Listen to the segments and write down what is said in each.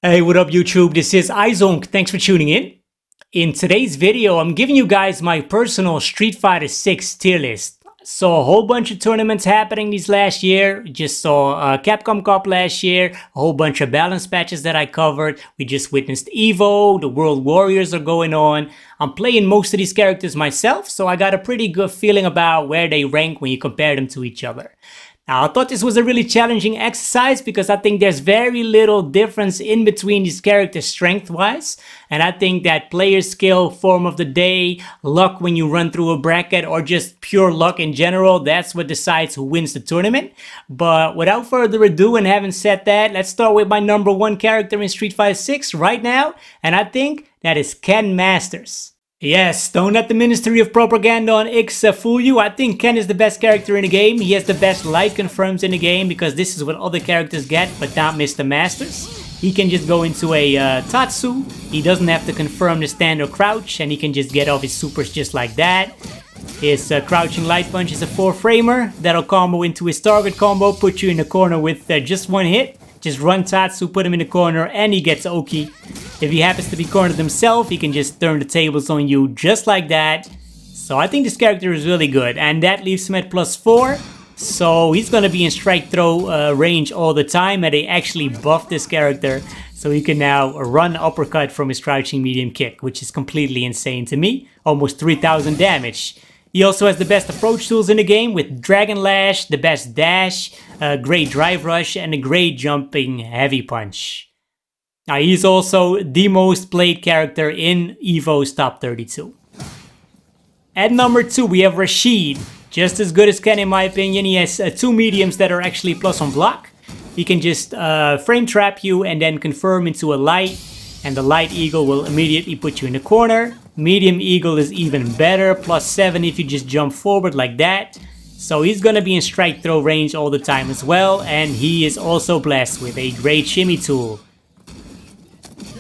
Hey, what up YouTube? This is iZonk. Thanks for tuning in. In today's video, I'm giving you guys my personal Street Fighter 6 tier list. So a whole bunch of tournaments happening these last year. Just saw Capcom Cup last year, a whole bunch of balance patches that I covered. We just witnessed Evo, the World Warriors are going on. I'm playing most of these characters myself, so I got a pretty good feeling about where they rank when you compare them to each other. Now, I thought this was a really challenging exercise because I think there's very little difference in between these characters strength-wise. And I think that player skill, form of the day, luck when you run through a bracket, or just pure luck in general, that's what decides who wins the tournament. But without further ado, and having said that, let's start with my number one character in Street Fighter 6 right now. And I think that is Ken Masters. Yes, don't let the Ministry of Propaganda on X fool you. I think Ken is the best character in the game. He has the best light confirms in the game because this is what other characters get, but not Mr. Masters. He can just go into a Tatsu. He doesn't have to confirm the standard crouch, and he can just get off his supers just like that. His crouching light punch is a 4-framer. That'll combo into his target combo, put you in the corner with just one hit. Just run Tatsu, put him in the corner, and he gets Oki. If he happens to be cornered himself, he can just turn the tables on you just like that. So I think this character is really good, and that leaves him at +4. So he's gonna be in strike throw range all the time, and they actually buffed this character. So he can now run uppercut from his crouching medium kick, which is completely insane to me. Almost 3000 damage. He also has the best approach tools in the game with Dragon Lash, the best dash, great drive rush, and a great jumping heavy punch. Now he's also the most played character in EVO's top 32. At number 2 we have Rashid. Just as good as Ken in my opinion. He has 2 mediums that are actually plus on block. He can just frame trap you and then confirm into a light. And the light eagle will immediately put you in the corner. Medium eagle is even better, +7 if you just jump forward like that. So he's gonna be in strike throw range all the time as well. And he is also blessed with a great shimmy tool.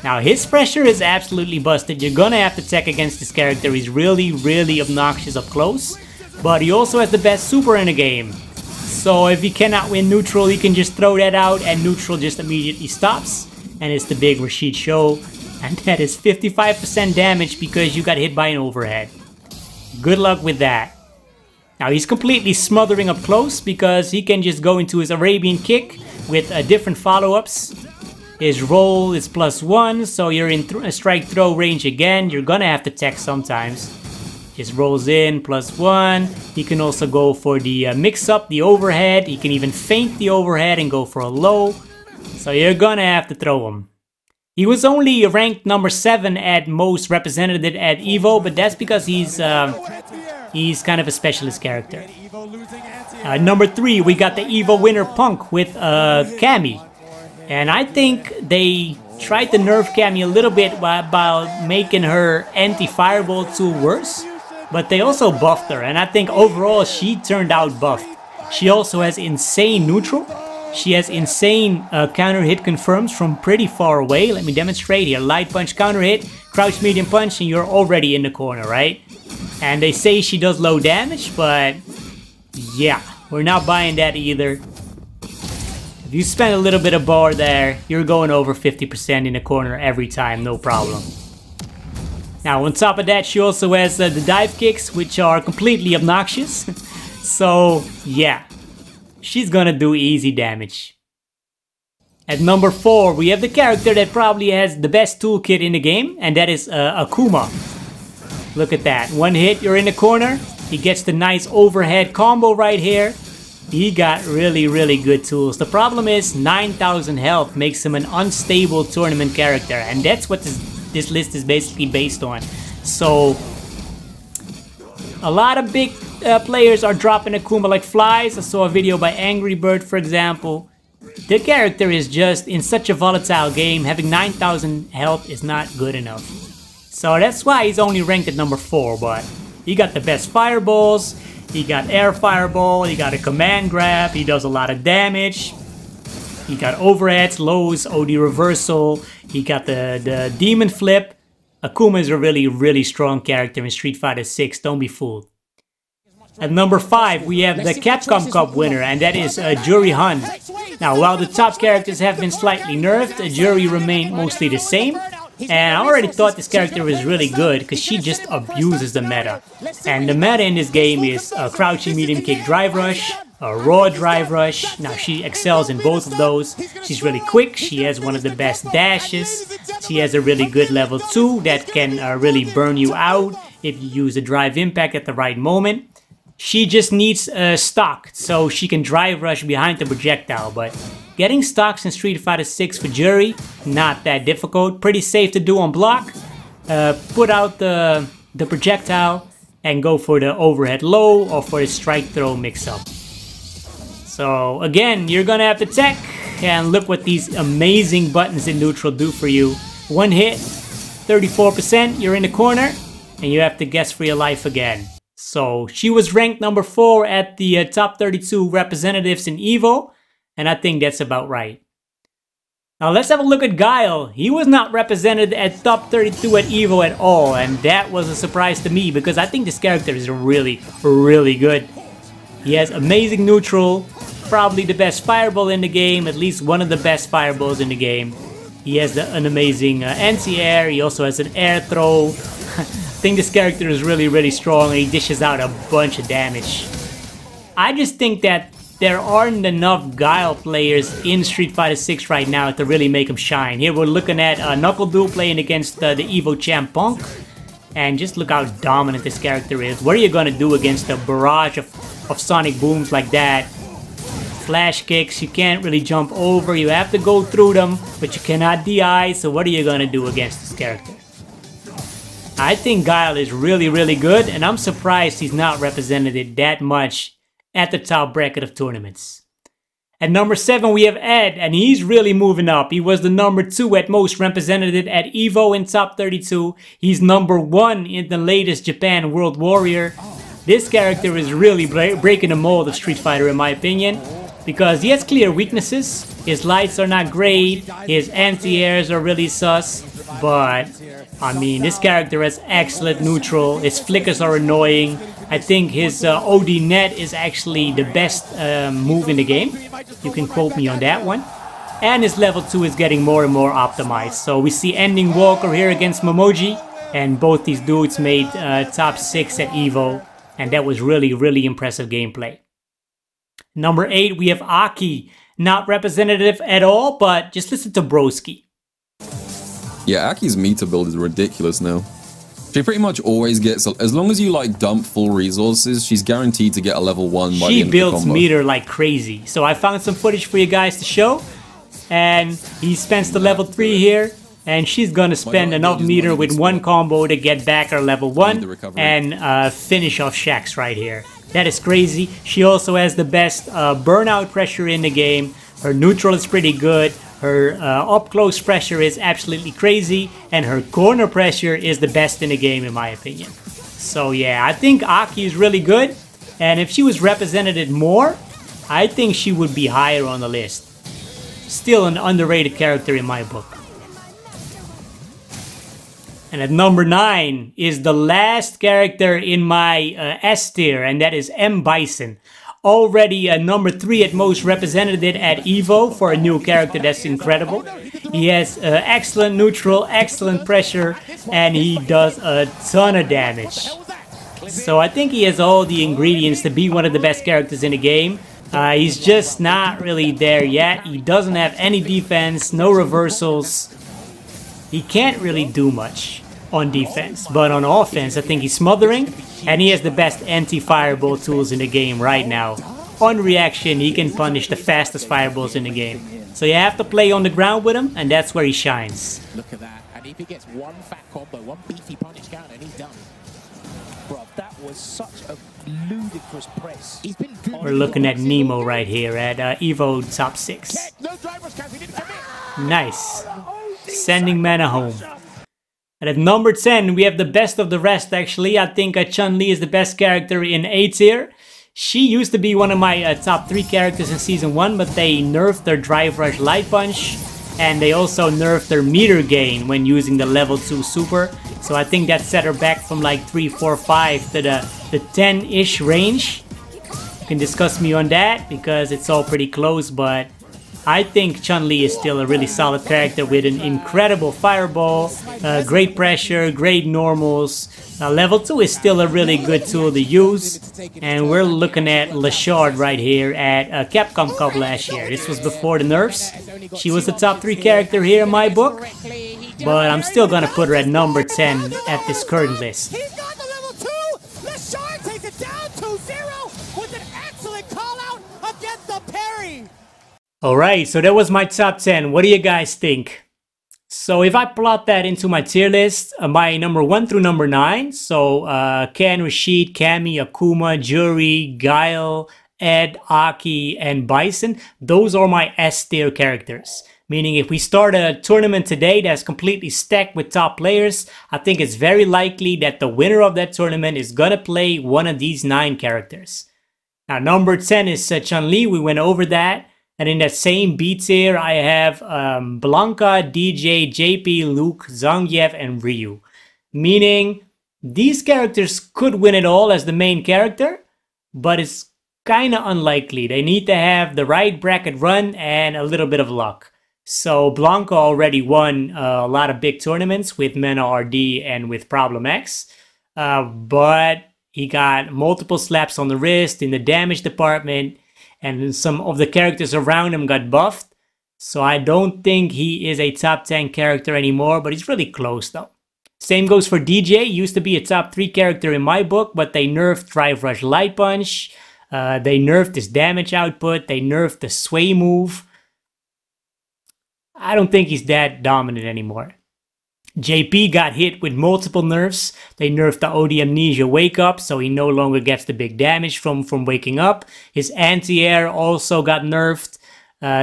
Now his pressure is absolutely busted. You're gonna have to tech against this character. He's really obnoxious up close. But he also has the best super in the game. So if he cannot win neutral, he can just throw that out and neutral just immediately stops. And it's the big Rashid show. And that is 55% damage because you got hit by an overhead. Good luck with that. Now he's completely smothering up close because he can just go into his Arabian kick with different follow-ups. His roll is +1, so you're in strike throw range again. You're gonna have to tech sometimes. Just rolls in, +1. He can also go for the mix-up, the overhead. He can even feint the overhead and go for a low. So you're gonna have to throw him. He was only ranked number 7 at most represented at EVO, but that's because he's kind of a specialist character. Number 3, we got the EVO winner Punk with Cammy. And I think they tried to nerf Cammy a little bit by making her anti-fireball tool worse. But they also buffed her, and I think overall she turned out buffed. She also has insane neutral. She has insane counter hit confirms from pretty far away. Let me demonstrate here. Light punch counter hit, crouch medium punch, and you're already in the corner, right? And they say she does low damage, but yeah, we're not buying that either. If you spend a little bit of bar there, you're going over 50% in the corner every time, no problem. Now on top of that, she also has the dive kicks, which are completely obnoxious. So yeah, she's gonna do easy damage. At number 4, we have the character that probably has the best toolkit in the game, and that is Akuma. Look at that, one hit, you're in the corner. He gets the nice overhead combo right here. He got really good tools. The problem is 9,000 health makes him an unstable tournament character, and that's what this list is basically based on. So a lot of big players are dropping Akuma like flies. I saw a video by Angry Bird, for example. The character is just in such a volatile game. Having 9,000 health is not good enough. So that's why he's only ranked at number 4, but he got the best fireballs. He got air fireball, he got a command grab, he does a lot of damage. He got overheads, lows, OD reversal, he got the demon flip. Akuma is a really strong character in Street Fighter 6, don't be fooled. At number 5 we have the Capcom Cup winner, and that is Juri. Now, while the top characters have been slightly nerfed, Juri remained mostly the same. And I already thought this character was really good because she just abuses the meta. And the meta in this game is a crouching medium kick drive rush, a raw drive rush. Now she excels in both of those. She's really quick, she has one of the best dashes. She has a really good level 2 that can really burn you out if you use a drive impact at the right moment. She just needs stock so she can drive rush behind the projectile, but getting stocks in Street Fighter 6 for Juri, not that difficult. Pretty safe to do on block. Put out the projectile and go for the overhead low or for the strike throw mix-up. So again, you're gonna have to tech, and look what these amazing buttons in neutral do for you. One hit, 34%, you're in the corner, and you have to guess for your life again. So she was ranked number 4 at the top 32 representatives in EVO, and I think that's about right. Now let's have a look at Guile. He was not represented at top 32 at EVO at all, and that was a surprise to me because I think this character is really, really good. He has amazing neutral, probably the best fireball in the game, at least one of the best fireballs in the game. He has an amazing anti-air, he also has an air throw. I think this character is really strong and he dishes out a bunch of damage. I just think that there aren't enough Guile players in Street Fighter 6 right now to really make him shine. Here we're looking at Knuckle Duel playing against the EVO champ Punk. And just look how dominant this character is. What are you gonna do against a barrage of sonic booms like that? Flash kicks, you can't really jump over, you have to go through them, but you cannot DI, so what are you gonna do against this character? I think Guile is really good, and I'm surprised he's not represented that much at the top bracket of tournaments. At number 7 we have Ed, and he's really moving up. He was the number 2 at most represented at EVO in top 32. He's number 1 in the latest Japan World Warrior. This character is really breaking the mold of Street Fighter in my opinion, because he has clear weaknesses. His lights are not great, his anti-airs are really sus, but I mean, this character has excellent neutral, his flickers are annoying. I think his OD net is actually the best move in the game. You can quote me on that one. And his level 2 is getting more and more optimized. So we see Ending Walker here against Momoji, and both these dudes made top 6 at EVO, and that was really impressive gameplay. Number 8 we have A.K.I, not representative at all, but just listen to Broski. Yeah, A.K.I's meter build is ridiculous now. She pretty much always gets, as long as you like dump full resources, she's guaranteed to get a level 1 by the end of the combo. She builds meter like crazy. So I found some footage for you guys to show. And he spends the level 3 here. And she's gonna spend enough meter with one combo to get back her level 1 and finish off Shax right here. That is crazy. She also has the best burnout pressure in the game. Her neutral is pretty good. Her up-close pressure is absolutely crazy, and her corner pressure is the best in the game in my opinion. So yeah, I think A.K.I is really good, and if she was represented more, I think she would be higher on the list. Still an underrated character in my book. And at number 9 is the last character in my S tier, and that is Bison. Already number 3 at most represented at EVO for a new character. That's incredible. He has excellent neutral, excellent pressure, and he does a ton of damage. So I think he has all the ingredients to be one of the best characters in the game. He's just not really there yet. He doesn't have any defense, no reversals. He can't really do much on defense, but on offense I think he's smothering, and he has the best anti-fireball tools in the game right now. On reaction he can punish the fastest fireballs in the game. So you have to play on the ground with him, and that's where he shines. Look at that, and if he gets one fat combo, one beefy punish count, and he's done. Bro, that was such a ludicrous press. He's been good. We're looking at Nemo right here at EVO top 6. Nice. Sending mana home. And at number 10, we have the best of the rest actually. I think Chun-Li is the best character in A tier. She used to be one of my top 3 characters in Season 1, but they nerfed their Drive Rush Light Punch. And they also nerfed their meter gain when using the level 2 super. So I think that set her back from like 3, 4, 5 to the 10-ish range. You can discuss me on that because it's all pretty close, but I think Chun-Li is still a really solid character with an incredible fireball, great pressure, great normals. Level 2 is still a really good tool to use. And we're looking at Rashid right here at Capcom Cup last year. This was before the nerfs. She was the top 3 character here in my book. But I'm still gonna put her at number 10 at this current list. He's got the level 2! Rashid takes it down 2-0 with an excellent call out against the parry! Alright, so that was my top 10. What do you guys think? So if I plot that into my tier list, my number 1 through number 9, so Ken, Rashid, Cammy, Akuma, Juri, Guile, Ed, A.K.I, and Bison, those are my S tier characters. Meaning if we start a tournament today that's completely stacked with top players, I think it's very likely that the winner of that tournament is gonna play one of these 9 characters. Now number 10 is Chun-Li, we went over that. And in that same B tier, I have Blanka, DJ, JP, Luke, Zangief, and Ryu. Meaning, these characters could win it all as the main character, but it's kinda unlikely. They need to have the right bracket run and a little bit of luck. So Blanka already won a lot of big tournaments with Mena RD and with Problem X. But he got multiple slaps on the wrist in the damage department. And some of the characters around him got buffed. So I don't think he is a top 10 character anymore, but he's really close though. Same goes for DJ. Used to be a top 3 character in my book, but they nerfed Drive Rush Light Punch. They nerfed his damage output. They nerfed the sway move. I don't think he's that dominant anymore. JP got hit with multiple nerfs. They nerfed the OD Amnesia Wake Up, so he no longer gets the big damage from waking up. His anti-air also got nerfed,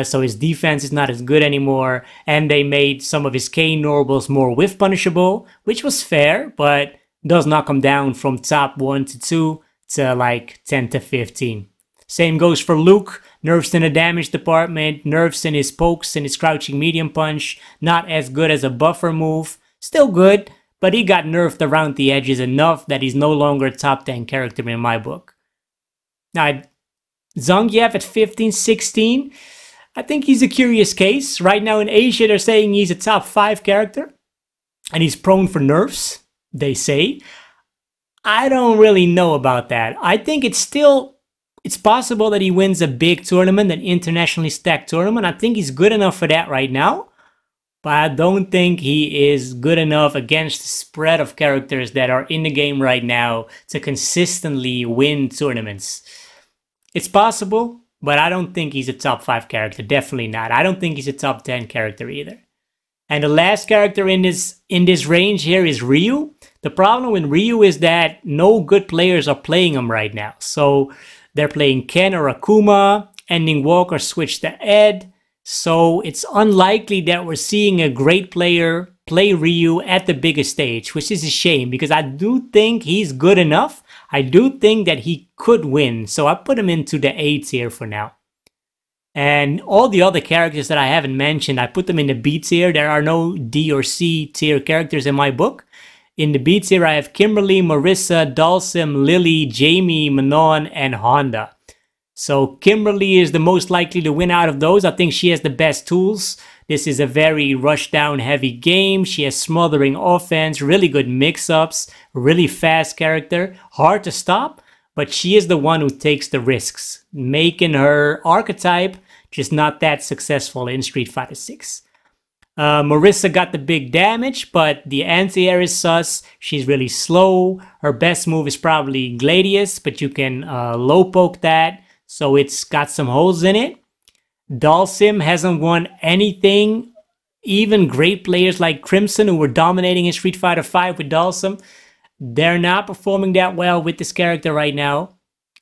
so his defense is not as good anymore. And they made some of his K normals more whiff punishable, which was fair, but does knock him down from top 1 to 2 to like 10 to 15. Same goes for Luke. Nerfs in the damage department, nerfs in his pokes and his crouching medium punch. Not as good as a buffer move. Still good, but he got nerfed around the edges enough that he's no longer a top 10 character in my book. Now, Zangief at 15, 16. I think he's a curious case. Right now in Asia, they're saying he's a top 5 character. And he's prone for nerfs, they say. I don't really know about that. I think it's possible that he wins a big tournament, an internationally stacked tournament. I think he's good enough for that right now. But I don't think he is good enough against the spread of characters that are in the game right now to consistently win tournaments. It's possible, but I don't think he's a top 5 character. Definitely not. I don't think he's a top 10 character either. And the last character in this range here is Ryu. The problem with Ryu is that no good players are playing him right now. So they're playing Ken or Akuma, Ending Walker switched to Ed. So it's unlikely that we're seeing a great player play Ryu at the biggest stage, which is a shame because I do think he's good enough. I do think that he could win. So I put him into the A tier for now. And all the other characters that I haven't mentioned, I put them in the B tier. There are no D or C tier characters in my book. In the B tier, I have Kimberly, Marissa, Dalsim, Lily, Jamie, Manon, and Honda. So Kimberly is the most likely to win out of those. I think she has the best tools. This is a very rush-down heavy game. She has smothering offense, really good mix-ups, really fast character. Hard to stop, but she is the one who takes the risks, making her archetype just not that successful in Street Fighter 6. Marissa got the big damage, but the anti-air is sus. She's really slow. Her best move is probably Gladius, but you can low poke that. So it's got some holes in it. Dalsim hasn't won anything. Even great players like Crimson, who were dominating in Street Fighter V with Dalsim, they're not performing that well with this character right now.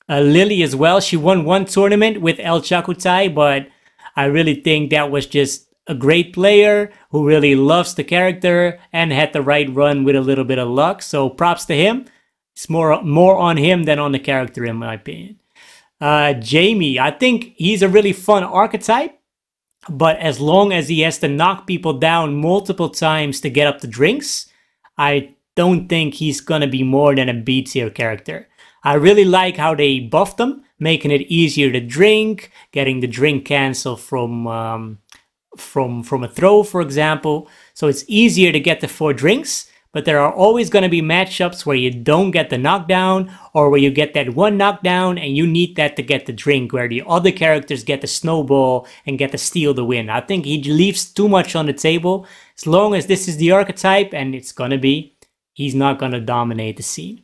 Lily as well. She won one tournament with El Chakutai, but I really think that was just a great player who really loves the character and had the right run with a little bit of luck. So props to him. It's more on him than on the character in my opinion. Jamie, I think he's a really fun archetype, but as long as he has to knock people down multiple times to get up the drinks, I don't think he's gonna be more than a B tier character. I really like how they buffed him, making it easier to drink, getting the drink canceled from a throw, for example. So it's easier to get the 4 drinks, but there are always going to be matchups where you don't get the knockdown, or where you get that 1 knockdown and you need that to get the drink, where the other characters get the snowball and get to steal the win. I think he leaves too much on the table. As long as this is the archetype, and it's going to be, he's not going to dominate the scene.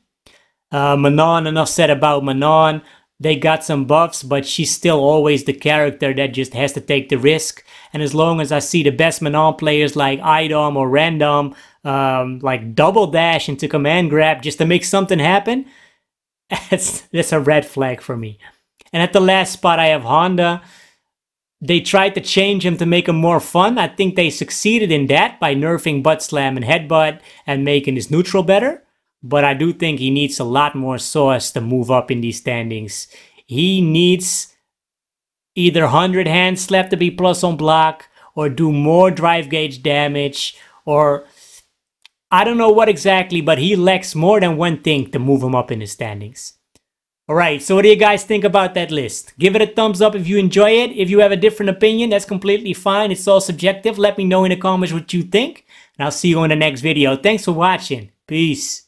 Manon, enough said about Manon. They got some buffs, but she's still always the character that just has to take the risk. And as long as I see the best Manon players like Idom or Random like double dash into command grab just to make something happen, that's a red flag for me. And at the last spot I have Honda. They tried to change him to make him more fun. I think they succeeded in that by nerfing butt slam and headbutt and making his neutral better. But I do think he needs a lot more sauce to move up in these standings. He needs either 100 hand slap to be plus on block, or do more drive gauge damage, or I don't know what exactly, but he lacks more than one thing to move him up in the standings. Alright, so what do you guys think about that list? Give it a thumbs up if you enjoy it. If you have a different opinion, that's completely fine. It's all subjective. Let me know in the comments what you think. And I'll see you in the next video. Thanks for watching. Peace.